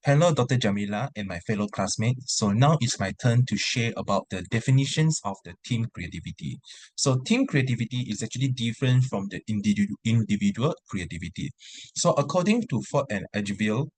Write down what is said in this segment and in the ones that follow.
Hello, Dr. Jamila and my fellow classmates. So now it's my turn to share about the definitions of the team creativity. So team creativity is actually different from the individual creativity. So according to Fatt and Agilvy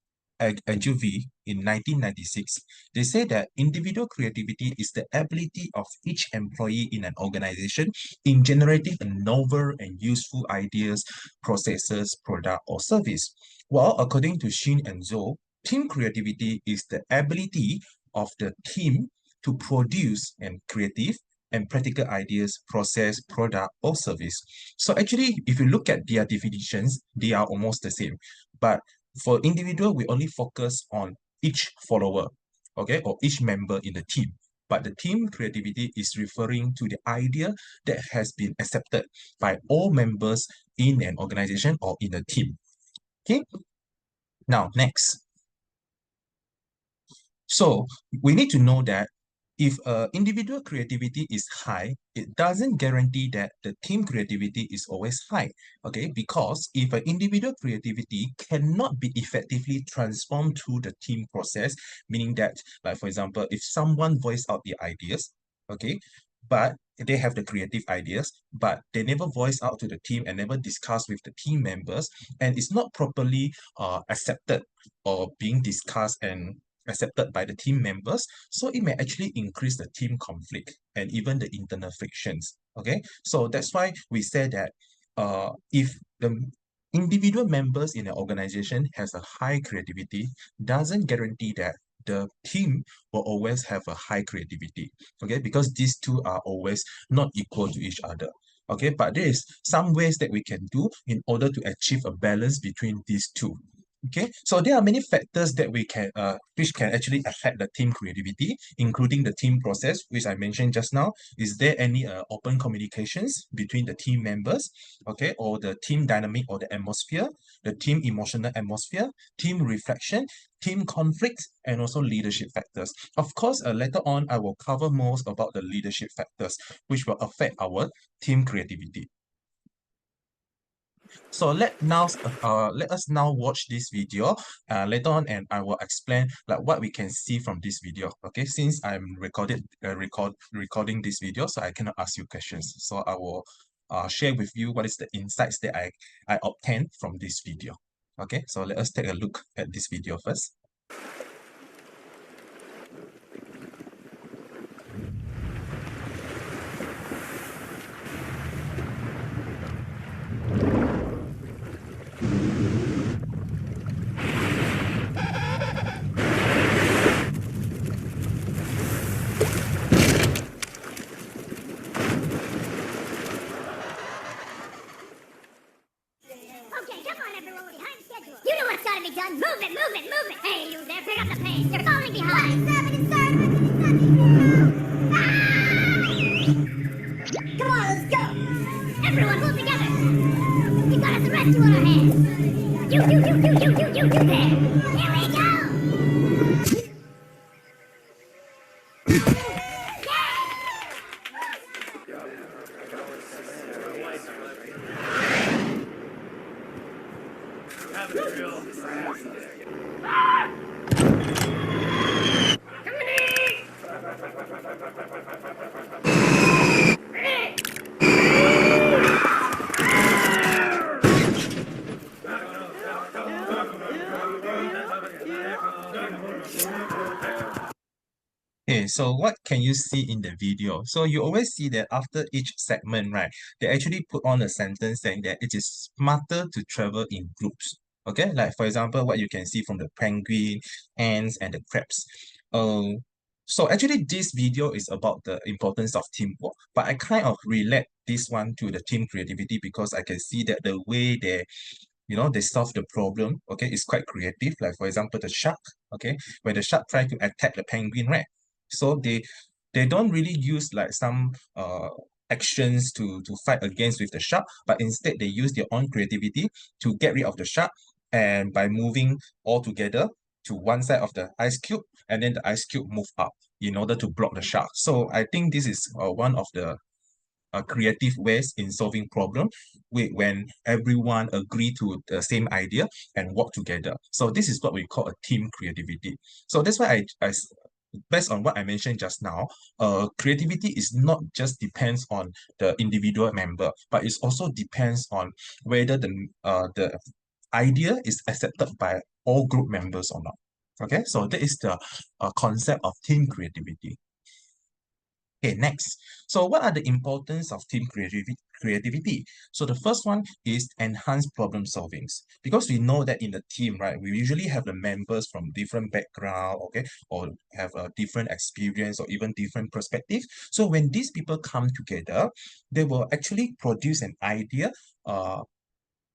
in 1996, they say that individual creativity is the ability of each employee in an organization in generating a novel and useful ideas, processes, product, or service. While according to Shin and Zhou, team creativity is the ability of the team to produce and creative and practical ideas, process, product, or service. So actually, if you look at their definitions, they are almost the same. But for individual, we only focus on each follower, okay, or each member in the team. But the team creativity is referring to the idea that has been accepted by all members in an organization or in a team. Okay. Now, next. So we need to know that if individual creativity is high, it doesn't guarantee that the team creativity is always high, okay? Because if an individual creativity cannot be effectively transformed through the team process, meaning that, like for example, if someone voice out the ideas, okay, but they have the creative ideas, but they never voice out to the team and never discuss with the team members, and it's not properly accepted or being discussed and accepted by the team members, so it may actually increase the team conflict and even the internal frictions. Okay, so that's why we say that if the individual members in an organization has a high creativity, doesn't guarantee that the team will always have a high creativity. Okay, because these two are always not equal to each other. Okay, but there is some ways that we can do in order to achieve a balance between these two. Okay, so there are many factors that we can which can actually affect the team creativity, including the team process, which I mentioned just now. Is there any open communications between the team members? Okay, or the team dynamic or the atmosphere, the team emotional atmosphere, team reflection, team conflict, and also leadership factors. Of course, later on I will cover most about the leadership factors, which will affect our team creativity. So let us now watch this video later on, and I will explain like what we can see from this video. Okay, since I'm recording this video, so I cannot ask you questions. So I will share with you what is the insights that I obtained from this video. Okay, so let us take a look at this video first. Okay, come on, everyone, we're behind schedule. You know what's gotta be done. Move it, move it, move it. Hey, you there, pick up the pace. You're falling behind. 27, Come on, let's go. Everyone, pull together. We've got the rescue on our hands. You there. Here we go. Okay, so what can you see in the video? So you always see that after each segment, right, they actually put on a sentence saying that it is smarter to travel in groups. Okay, like for example, what you can see from the penguin, ants, and the crabs. So actually this video is about the importance of teamwork, but I kind of relate this one to the team creativity because I can see that the way they solve the problem, okay, is quite creative. Like for example, the shark, okay, when the shark try to attack the penguin, right? So they don't really use like some actions to fight against with the shark, but instead they use their own creativity to get rid of the shark, and by moving all together to one side of the ice cube, and then the ice cube move up in order to block the shark. So I think this is one of the creative ways in solving problem when everyone agree to the same idea and work together. So this is what we call a team creativity. So that's why based on what I mentioned just now, creativity is not just depends on the individual member, but it also depends on whether the idea is accepted by all group members or not. Okay, so that is the concept of team creativity. Okay, next. So what are the importance of team creativity? So the first one is enhanced problem solvings. Because we know that in the team, right, we usually have the members from different background, okay, or have a different experience or even different perspective. So when these people come together, they will actually produce an idea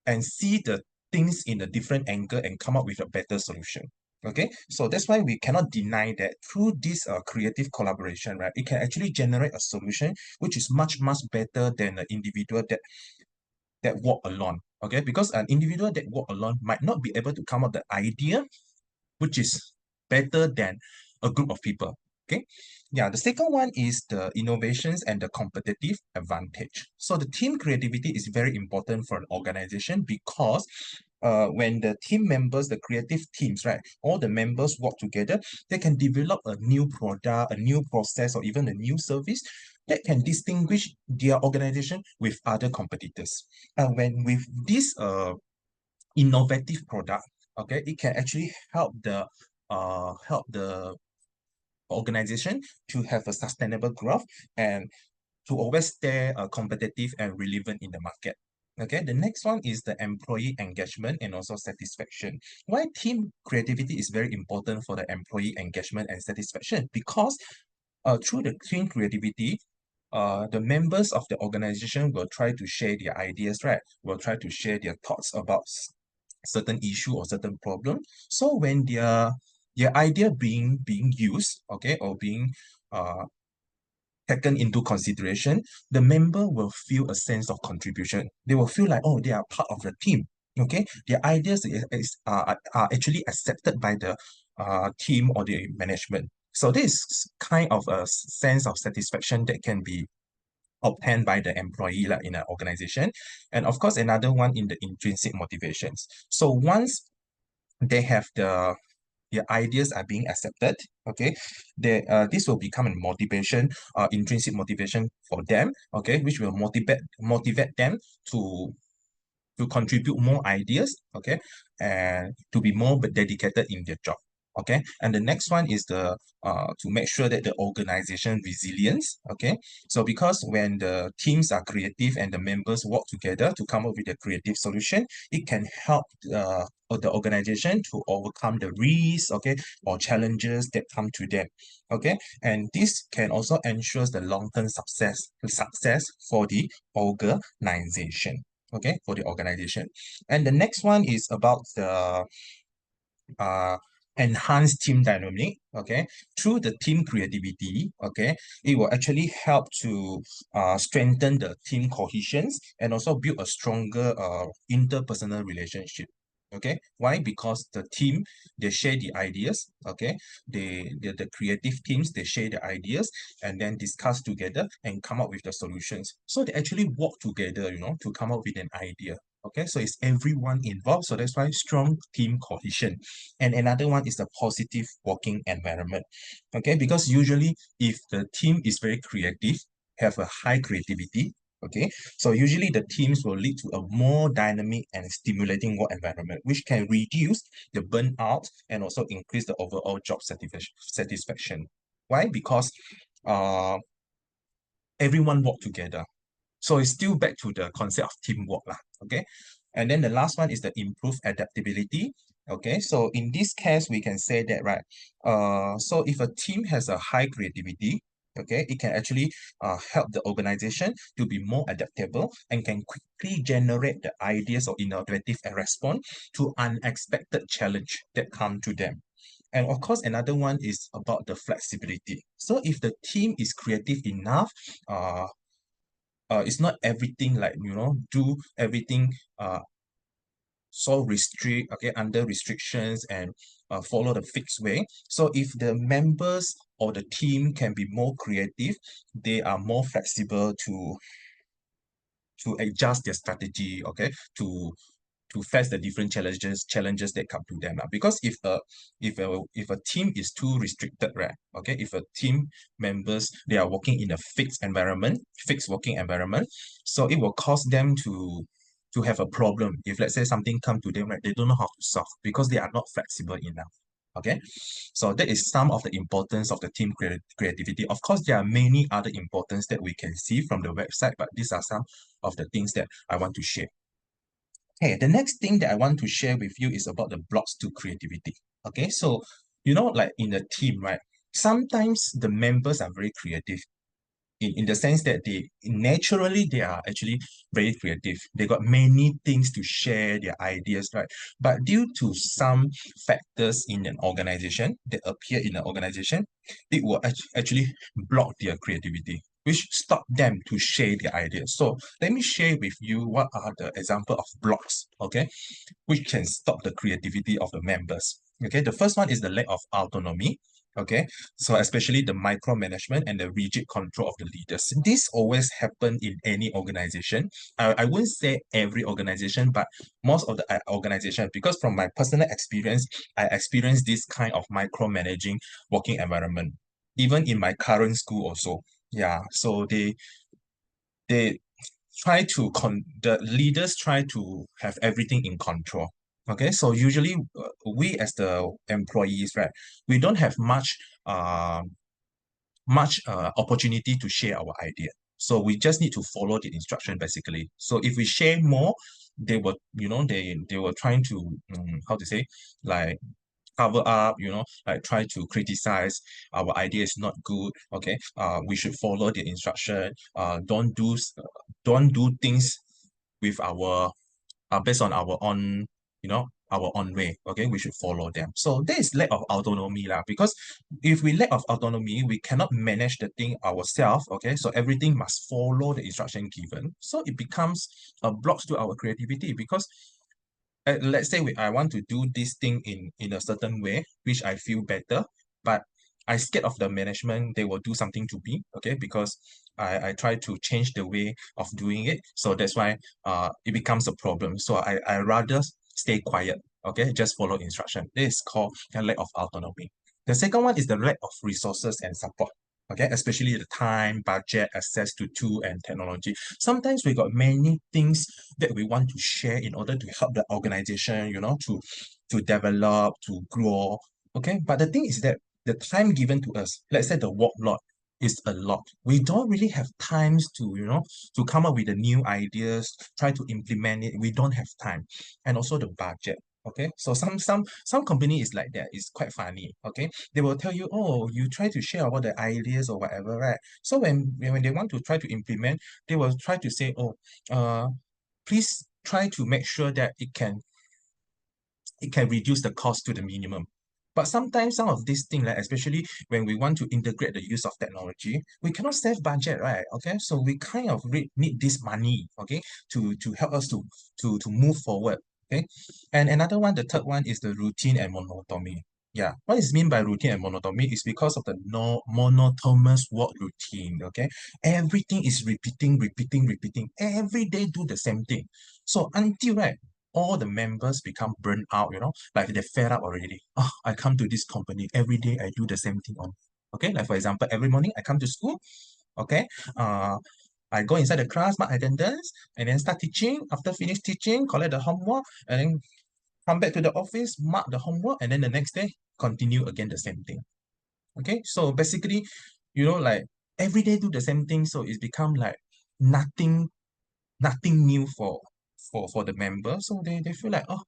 and see the things in a different angle and come up with a better solution. Okay, so that's why we cannot deny that through this creative collaboration, right, it can actually generate a solution which is much, much better than an individual that walk alone. Okay, because an individual that walk alone might not be able to come up with the idea which is better than a group of people. Okay. Yeah, the second one is the innovations and the competitive advantage. So the team creativity is very important for an organization because when the team members, the creative teams, right, all the members work together, they can develop a new product, a new process, or even a new service that can distinguish their organization with other competitors. And when with this innovative product, okay, it can actually help the organization to have a sustainable growth and to always stay competitive and relevant in the market. Okay, the next one is the employee engagement and also satisfaction. Why team creativity is very important for the employee engagement and satisfaction? Because through the team creativity, the members of the organization will try to share their ideas, right? Will try to share their thoughts about certain issue or certain problem. So when their idea being used, okay, or being uh taken into consideration, the member will feel a sense of contribution. They will feel like, oh, they are part of the team. Okay, their ideas are actually accepted by the team or the management. So this is kind of a sense of satisfaction that can be obtained by the employee like in an organization. And of course, another one in the intrinsic motivations. So once they have their ideas are being accepted, okay, this will become a motivation, intrinsic motivation for them, okay, which will motivate them to contribute more ideas, okay, and to be more dedicated in their job. Okay, and the next one is the to make sure that the organization resilience. Okay, so because when the teams are creative and the members work together to come up with a creative solution, it can help the organization to overcome the risks, okay, or challenges that come to them. Okay, and this can also ensure the long-term success for the organization, okay, for the organization. And the next one is about the uh, enhanced team dynamic, okay. Through the team creativity, okay, it will actually help to strengthen the team cohesions and also build a stronger interpersonal relationship. Okay, why? Because the team, they share the ideas, okay, the creative teams, they share the ideas and then discuss together and come up with the solutions. So they actually work together, to come up with an idea. Okay, so it's everyone involved. So that's why strong team cohesion. And another one is the positive working environment. Okay, because usually if the team is very creative, have a high creativity, okay, so usually the teams will lead to a more dynamic and stimulating work environment, which can reduce the burnout and also increase the overall job satisfaction. Why? Because uh, everyone work together. So it's still back to the concept of teamwork lah, okay? And then the last one is the improved adaptability. Okay, so in this case, we can say that, right? So if a team has a high creativity, okay, it can actually help the organization to be more adaptable and can quickly generate the ideas or innovative and respond to unexpected challenge that come to them. And of course, another one is about the flexibility. So if the team is creative enough, it's not everything like, do everything so restrict, okay, under restrictions and follow the fixed way. So if the members or the team can be more creative, they are more flexible to to adjust their strategy, okay, to face the different challenges that come to them. Because if a team is too restricted, right? Okay, if a team members they are working in a fixed working environment, so it will cause them to have a problem. If let's say something come to them, right, they don't know how to solve because they are not flexible enough. Okay, so that is some of the importance of the team creativity. Of course, there are many other importance that we can see from the website, but these are some of the things that I want to share. Okay, the next thing that I want to share with you is about the blocks to creativity. Okay, so like in a team, right? Sometimes the members are very creative in the sense that they are actually very creative. They got many things to share their ideas, right? But due to some factors in an organization that appear in an organization, it will actually block their creativity, which stop them to share their ideas. So let me share with you what are the example of blocks, okay, which can stop the creativity of the members. Okay, the first one is the lack of autonomy. Okay, so especially the micromanagement and the rigid control of the leaders. This always happen in any organization. I wouldn't say every organization, but most of the organization, because from my personal experience, I experienced this kind of micromanaging working environment, even in my current school also. Yeah, so they the leaders try to have everything in control. Okay, so usually we as the employees, right, we don't have much opportunity to share our idea. So we just need to follow the instruction basically. So if we share more, they were, they were trying to, how to say, like cover up, like try to criticize our idea is not good. Okay, we should follow the instruction. Don't do things with our based on our own, our own way. Okay, we should follow them. So there is lack of autonomy lah. Because if we lack of autonomy, we cannot manage the thing ourselves. Okay, so everything must follow the instruction given. So it becomes a blocks to our creativity because let's say I want to do this thing in a certain way, which I feel better, but I scared of the management, they will do something to me, okay, because I try to change the way of doing it. So that's why it becomes a problem. So I rather stay quiet, okay, just follow instruction. This is called a lack of autonomy. The second one is the lack of resources and support. Okay, especially the time, budget, access to tool and technology. Sometimes we got many things that we want to share in order to help the organization, to develop, to grow. Okay, but the thing is that the time given to us, let's say the workload is a lot. We don't really have times to, to come up with the new ideas, try to implement it. We don't have time. And also the budget. Okay, so some company is like that. It's quite funny. Okay, they will tell you, oh, you try to share about the ideas or whatever, right? So when they want to try to implement, they will try to say, oh, uh, please try to make sure that it can reduce the cost to the minimum. But sometimes some of these things, like especially when we want to integrate the use of technology, we cannot save budget, right? Okay, so we kind of need this money, okay, to help us to move forward. Okay, and another one, the third one is the routine and monotony. Yeah, what is mean by routine and monotony is because of the no monotonous work routine. Okay, everything is repeating. Every day do the same thing. So until right, all the members become burnt out, like they're fed up already. Oh, I come to this company every day, I do the same thing on. Okay, like for example, every morning I come to school, okay, uh, I go inside the class, mark attendance, and then start teaching. After finish teaching, collect the homework, and then come back to the office, mark the homework, and then the next day, continue again the same thing. Okay, so basically, like every day do the same thing, so it's become like nothing, nothing new for the member. So they feel like, oh,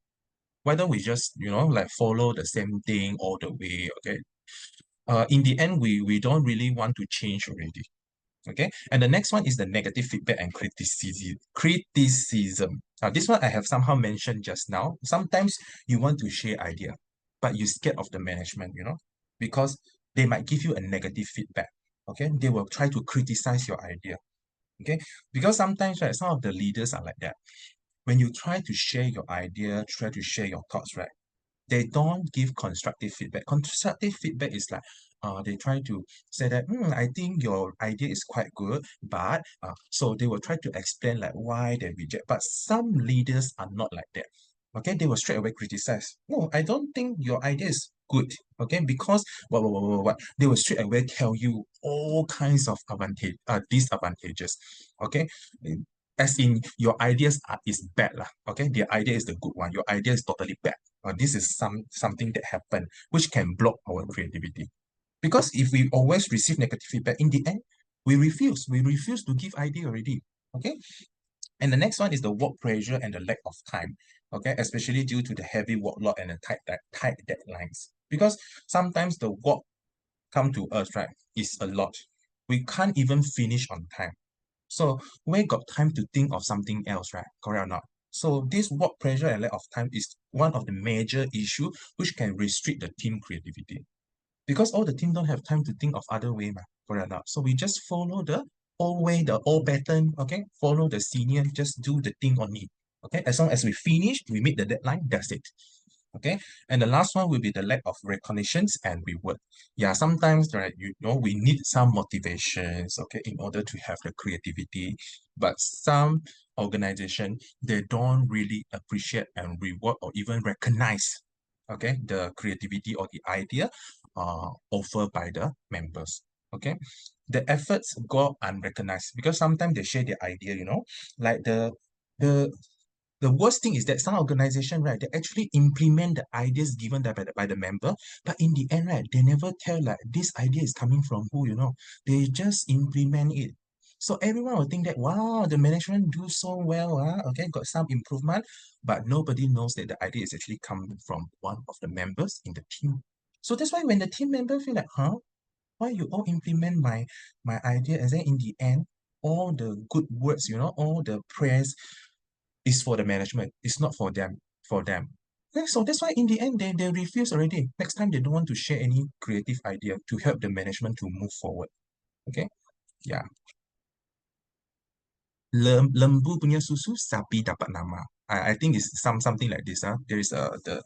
why don't we just, like follow the same thing all the way, okay? In the end, we don't really want to change already. Okay, and the next one is the negative feedback and criticism. This one I have somehow mentioned just now. Sometimes you want to share idea, but you're scared of the management, because they might give you a negative feedback. Okay, they will try to criticize your idea. Okay, because sometimes, right, some of the leaders are like that. When you try to share your idea, try to share your thoughts, right, they don't give constructive feedback. Constructive feedback is like, they try to say that, I think your idea is quite good, but so they will try to explain like why they reject. But some leaders are not like that. Okay, they will straight away criticize. No, I don't think your idea is good. Okay, because what? They will straight away tell you all kinds of disadvantages. Okay, as in your ideas is bad lah. Okay, their idea is the good one. Your idea is totally bad. This is something that happened which can block our creativity. Because if we always receive negative feedback, in the end, we refuse. We refuse to give idea already. Okay. And the next one is the work pressure and the lack of time. Okay, especially due to the heavy workload and the tight deadlines. Because sometimes the work come to us, right, is a lot. We can't even finish on time. So we got time to think of something else, right? Correct or not? So this work pressure and lack of time is one of the major issue which can restrict the team creativity. Because all the team don't have time to think of other way, correct or not? So we just follow the old way, the old pattern, okay? Follow the senior, just do the thing only. Okay, as long as we finish, we meet the deadline, that's it. Okay, and the last one will be the lack of recognitions and reward. Yeah, sometimes, right, we need some motivations, okay, in order to have the creativity. But some organization, they don't really appreciate and reward or even recognize, okay, the creativity or the idea offered by the members. Okay, the efforts go unrecognized because sometimes they share their idea, like the the worst thing is that some organization, right, they actually implement the ideas given by the member, but in the end, right, they never tell like this idea is coming from who. They just implement it. So everyone will think that, wow, the management do so well, okay, got some improvement, but nobody knows that the idea is actually coming from one of the members in the team. So that's why when the team member feel like, why you all implement my idea, and then in the end, all the good words, all the prayers is for the management. It's not for them. Okay, so that's why in the end they refuse already. Next time they don't want to share any creative idea to help the management to move forward. Okay? Yeah. Lembu punya susu, sapi dapat nama. I think it's something like this. There is the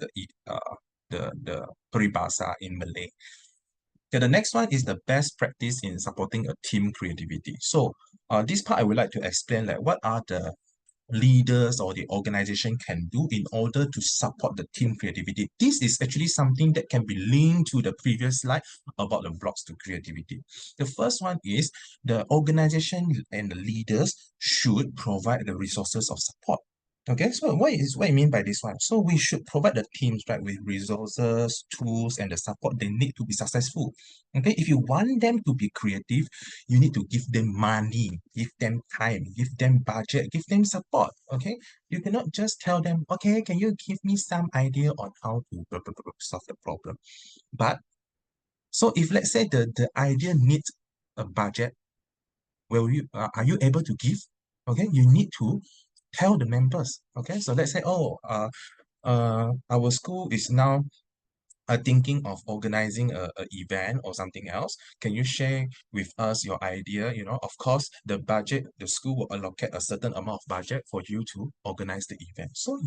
peribahasa in Malay. Okay, the next one is the best practice in supporting a team creativity. So this part I would like to explain like what are the leaders or the organization can do in order to support the team creativity. This is actually something that can be linked to the previous slide about the blocks to creativity. The first one is the organization and the leaders should provide the resources of support. Okay, so what I mean by this one? So we should provide the teams, right, with resources, tools, and the support they need to be successful. Okay, if you want them to be creative, you need to give them money, give them time, give them budget, give them support. Okay, you cannot just tell them, okay, can you give me some idea on how to solve the problem? But so if let's say the idea needs a budget, are you able to give? Okay, you need to tell the members. Okay, so let's say, our school is now thinking of organizing a event or something else. Can you share with us your idea? Of course, the school will allocate a certain amount of budget for you to organize the event. So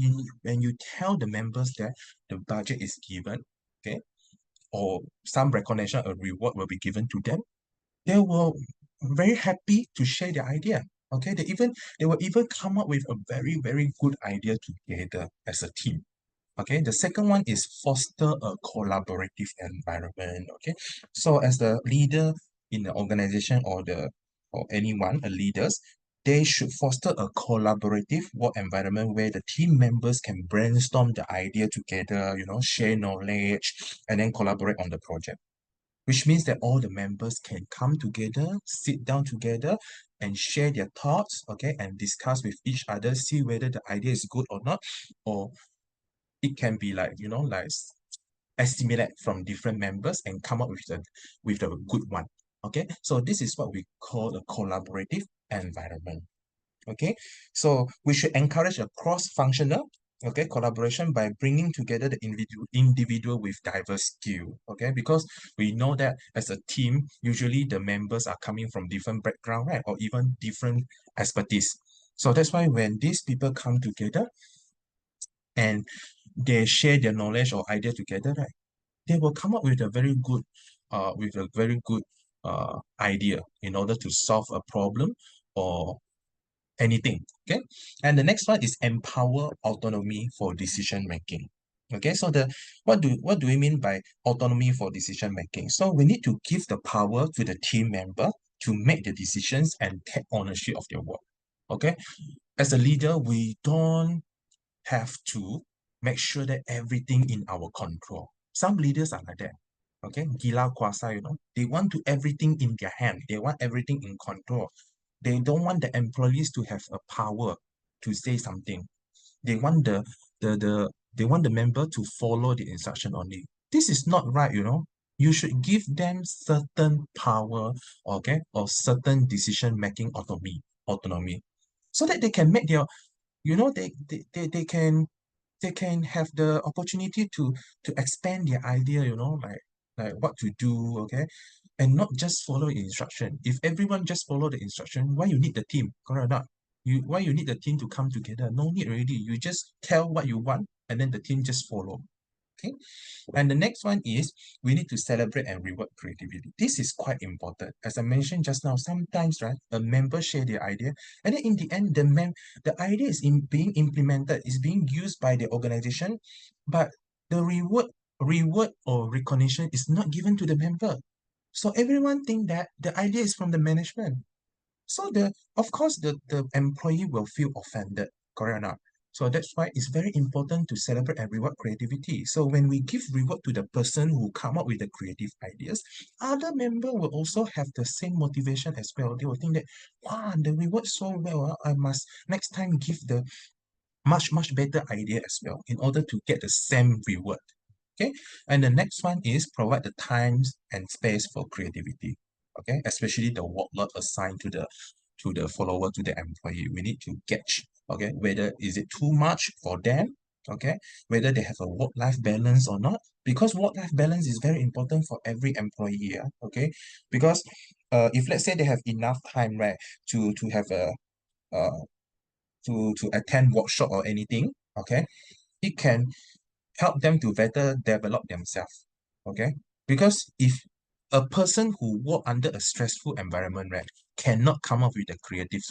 when you tell the members that the budget is given, okay, or some recognition or reward will be given to them, they will very happy to share their idea. Okay, they will even come up with a very, very good idea together as a team. Okay, the second one is foster a collaborative environment. Okay, so as the leader in the organization or anyone, a leaders, they should foster a collaborative work environment where the team members can brainstorm the idea together, share knowledge, and then collaborate on the project, which means that all the members can come together, sit down together, and share their thoughts, okay, and discuss with each other, see whether the idea is good or not, or it can be like, like estimate from different members and come up with a good one. Okay, so this is what we call a collaborative environment. Okay, so we should encourage a cross-functional, okay, collaboration by bringing together the individual with diverse skill. Okay, because we know that as a team, usually the members are coming from different background, right, or even different expertise. So that's why when these people come together and they share their knowledge or idea together, right, they will come up with a very good with a very good idea in order to solve a problem or anything. Okay. And the next one is empower autonomy for decision making. Okay, so the what do we mean by autonomy for decision making? So we need to give the power to the team member to make the decisions and take ownership of their work. Okay, as a leader, we don't have to make sure that everything in our control. Some leaders are like that. Okay, gila kuasa, they want to everything in their hand. They want everything in control. They don't want the employees to have a power to say something. They want they want the member to follow the instruction only. This is not right. You should give them certain power, okay, or certain decision making autonomy, so that they can make their, they can have the opportunity to expand their idea, like what to do, okay, and not just follow instruction. If everyone just follow the instruction, why you need the team? Correct or not? Why you need the team to come together? No need already. You just tell what you want, and then the team just follow. Okay. And the next one is we need to celebrate and reward creativity. This is quite important. As I mentioned just now, sometimes, right, a member share their idea, and then in the end, the idea is being implemented, is being used by the organization, but the reward or recognition is not given to the member. So everyone think that the idea is from the management. So of course the employee will feel offended, correct or not? So that's why it's very important to celebrate and reward creativity. So when we give reward to the person who come up with the creative ideas, other member will also have the same motivation as well. They will think that, wow, the reward so well, I must next time give the much better idea as well in order to get the same reward. Okay, and the next one is provide the times and space for creativity. Okay, especially the workload assigned to the follower, to the employee. We need to gauge, okay, whether is it too much for them, okay, whether they have a work-life balance or not, because work-life balance is very important for every employee, yeah? Okay, because if let's say they have enough time, right, to have a uh to attend workshop or anything, okay, it can help them to better develop themselves. Okay, because if a person who work under a stressful environment, right, cannot come up with a creative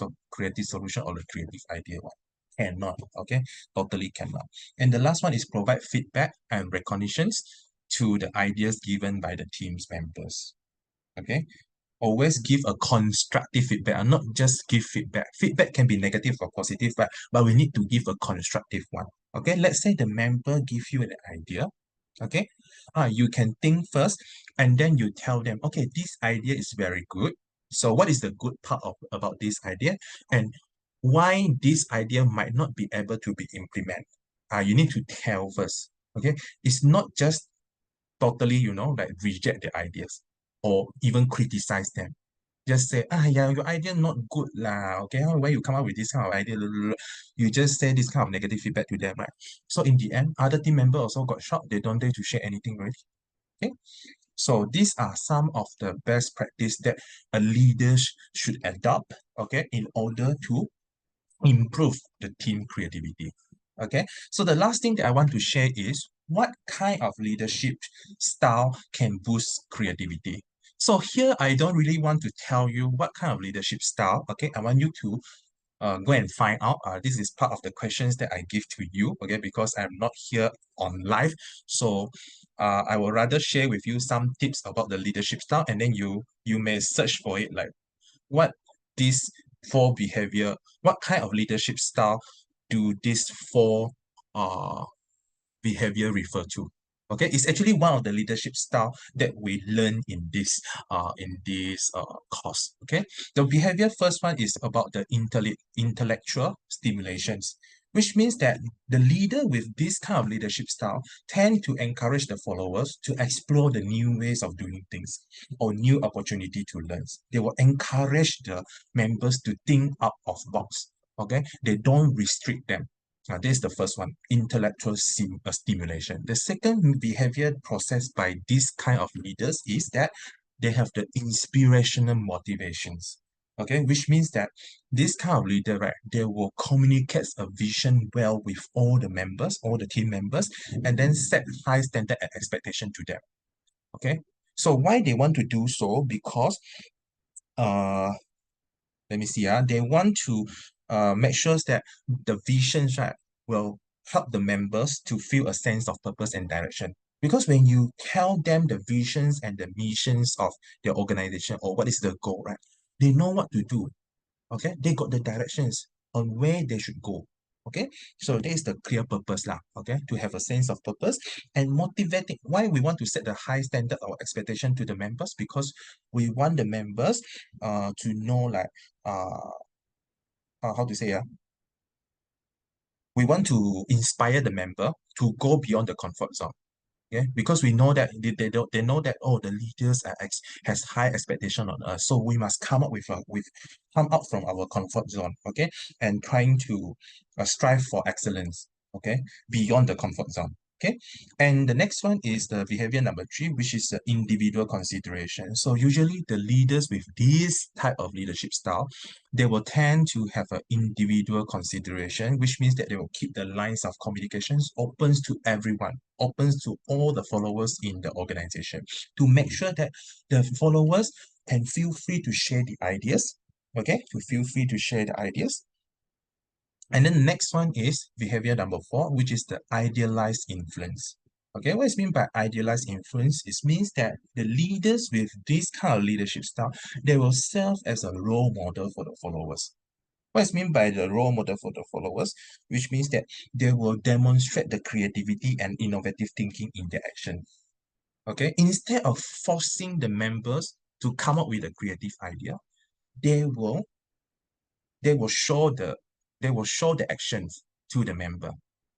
solution or a creative idea, one cannot. Okay, totally cannot. And the last one is provide feedback and recognitions to the ideas given by the team's members. Okay, always give a constructive feedback and not just give feedback. Feedback can be negative or positive, but we need to give a constructive one. Okay, let's say the member give you an idea. Okay, you can think first and then you tell them, okay, this idea is very good. So what is the good part of about this idea, and why this idea might not be able to be implemented? You need to tell first. Okay, it's not just totally, like reject the ideas or even criticize them. Just say, yeah, your idea not good lah. Okay, why you come up with this kind of idea? You just say this kind of negative feedback to them, right? So in the end, other team member also got shocked. They don't dare to share anything, right? Okay. So these are some of the best practice that a leader should adopt, okay, in order to improve the team creativity. Okay, so the last thing that I want to share is what kind of leadership style can boost creativity. So here, I don't really want to tell you what kind of leadership style. Okay, I want you to go and find out. This is part of the questions that I give to you. Okay, because I'm not here on live, so I will rather share with you some tips about the leadership style, and then you may search for it, like what these four behavior, what kind of leadership style do these four uh behavior refer to. Okay, it's actually one of the leadership style that we learn in this course. Okay, the behavior first one is about the intellectual stimulations, which means that the leader with this kind of leadership style tend to encourage the followers to explore the new ways of doing things or new opportunity to learn. They will encourage the members to think out of box. Okay, they don't restrict them. This is the first one, intellectual stimulation. The second behavior process by this kind of leaders is that they have the inspirational motivations. Okay, which means that this kind of leader, right, they will communicate a vision well with all the members, all the team members, and then set high standard and expectation to them. Okay, So why they want to do so? Because uh let me see, they want to make sure that the visions, right, will help the members to feel a sense of purpose and direction. Because when you tell them the visions and the missions of their organization or what is the goal, right, they know what to do. Okay, they got the directions on where they should go. Okay, so there is the clear purpose lah. Okay, to have a sense of purpose and motivating. Why we want to set the high standard or expectation to the members? Because we want the members to know like uh, how to say, we want to inspire the member to go beyond the comfort zone. Okay, because we know that they know that, oh, the leaders has high expectation on us, so we must come up with come out from our comfort zone. Okay, and trying to strive for excellence. Okay, beyond the comfort zone. Okay, and the next one is the behavior number 3, which is the individual consideration. So usually the leaders with this type of leadership style, they will tend to have an individual consideration, which means that they will keep the lines of communications open to everyone, open to all the followers in the organization, to make sure that the followers can feel free to share the ideas, okay, to feel free to share the ideas. And then the next one is behavior number 4, which is the idealized influence. Okay, what is mean by idealized influence? It means that the leaders with this kind of leadership style, they will serve as a role model for the followers. What is mean by the role model for the followers? Which means that they will demonstrate the creativity and innovative thinking in their action. Okay, instead of forcing the members to come up with a creative idea, they will they will show the they will show the actions to the member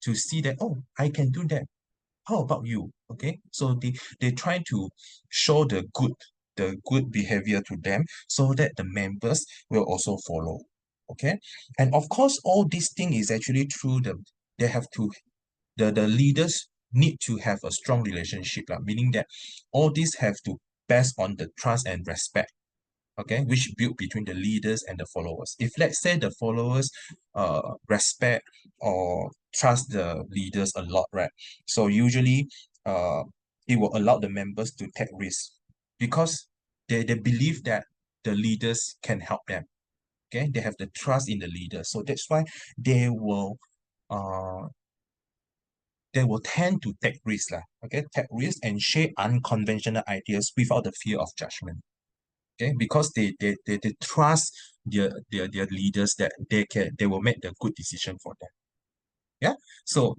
to see that, oh, I can do that. How about you? Okay, so they try to show the good behavior to them so that the members will also follow. Okay, and of course all this thing is actually through they have to the leaders need to have a strong relationship, meaning that all this have to based on the trust and respect, okay, which built between the leaders and the followers. If let's say the followers respect or trust the leaders a lot, right? So usually uh it will allow the members to take risks because they believe that the leaders can help them. Okay, they have the trust in the leaders. So that's why they will uh they will tend to take risks, okay, take risks and share unconventional ideas without the fear of judgment. Okay, because they trust their leaders that they will make the good decision for them. Yeah, so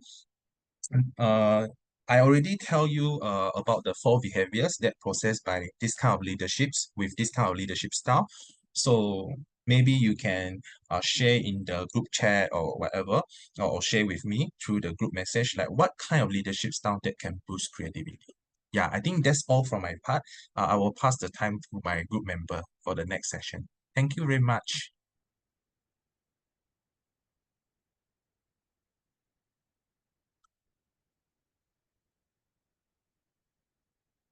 uh I already tell you about the 4 behaviors that processed by this kind of leaderships with this kind of leadership style. So maybe you can share in the group chat or whatever, or share with me through the group message, like what kind of leadership style that can boost creativity. Yeah, I think that's all from my part. I will pass the time to my group member for the next session. Thank you very much.